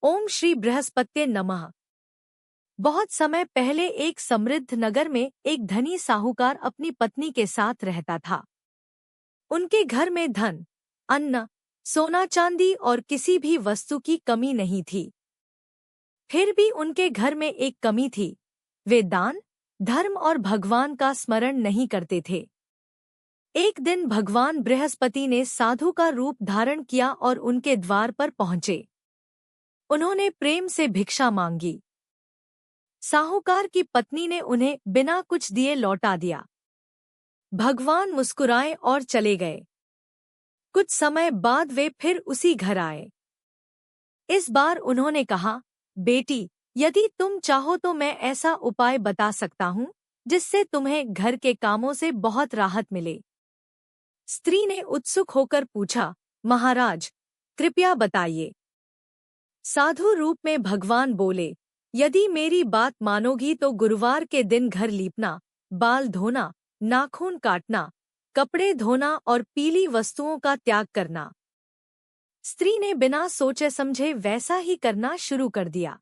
ओम श्री बृहस्पत्ये नमः। बहुत समय पहले एक समृद्ध नगर में एक धनी साहूकार अपनी पत्नी के साथ रहता था। उनके घर में धन, अन्न, सोना चांदी और किसी भी वस्तु की कमी नहीं थी। फिर भी उनके घर में एक कमी थी। वे दान, धर्म और भगवान का स्मरण नहीं करते थे। एक दिन भगवान बृहस्पति ने साधु का रूप धारण किया और उनके द्वार पर पहुंचे। उन्होंने प्रेम से भिक्षा मांगी। साहूकार की पत्नी ने उन्हें बिना कुछ दिए लौटा दिया। भगवान मुस्कुराए और चले गए। कुछ समय बाद वे फिर उसी घर आए। इस बार उन्होंने कहा, बेटी, यदि तुम चाहो तो मैं ऐसा उपाय बता सकता हूँ जिससे तुम्हें घर के कामों से बहुत राहत मिले। स्त्री ने उत्सुक होकर पूछा, महाराज, कृपया बताइए। साधु रूप में भगवान बोले, यदि मेरी बात मानोगी तो गुरुवार के दिन घर लीपना, बाल धोना, नाखून काटना, कपड़े धोना और पीली वस्तुओं का त्याग करना। स्त्री ने बिना सोचे समझे वैसा ही करना शुरू कर दिया।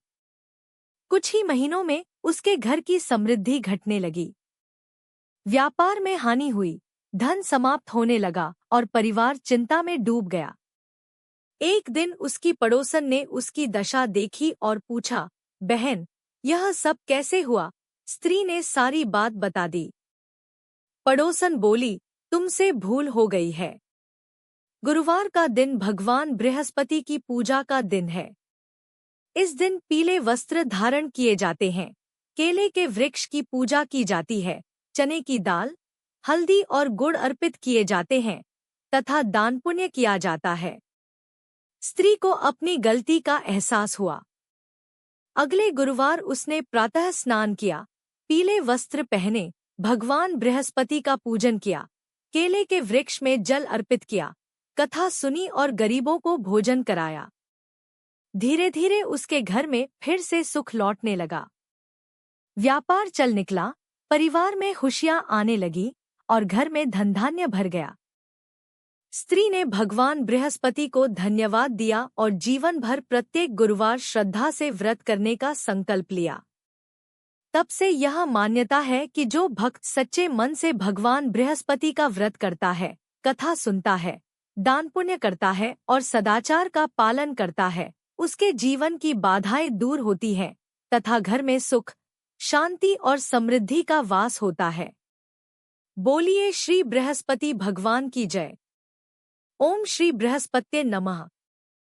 कुछ ही महीनों में उसके घर की समृद्धि घटने लगी। व्यापार में हानि हुई, धन समाप्त होने लगा और परिवार चिंता में डूब गया। एक दिन उसकी पड़ोसन ने उसकी दशा देखी और पूछा, बहन, यह सब कैसे हुआ? स्त्री ने सारी बात बता दी। पड़ोसन बोली, तुमसे भूल हो गई है। गुरुवार का दिन भगवान बृहस्पति की पूजा का दिन है। इस दिन पीले वस्त्र धारण किए जाते हैं, केले के वृक्ष की पूजा की जाती है, चने की दाल, हल्दी और गुड़ अर्पित किए जाते हैं तथा दान पुण्य किया जाता है। स्त्री को अपनी गलती का एहसास हुआ। अगले गुरुवार उसने प्रातः स्नान किया, पीले वस्त्र पहने, भगवान बृहस्पति का पूजन किया, केले के वृक्ष में जल अर्पित किया, कथा सुनी और गरीबों को भोजन कराया। धीरे धीरे उसके घर में फिर से सुख लौटने लगा। व्यापार चल निकला, परिवार में खुशियां आने लगी और घर में धन धान्य भर गया। स्त्री ने भगवान बृहस्पति को धन्यवाद दिया और जीवन भर प्रत्येक गुरुवार श्रद्धा से व्रत करने का संकल्प लिया। तब से यह मान्यता है कि जो भक्त सच्चे मन से भगवान बृहस्पति का व्रत करता है, कथा सुनता है, दान पुण्य करता है और सदाचार का पालन करता है, उसके जीवन की बाधाएं दूर होती हैं तथा घर में सुख, शांति और समृद्धि का वास होता है। बोलिए श्री बृहस्पति भगवान की जय। ओम श्री बृहस्पत्ये नमः।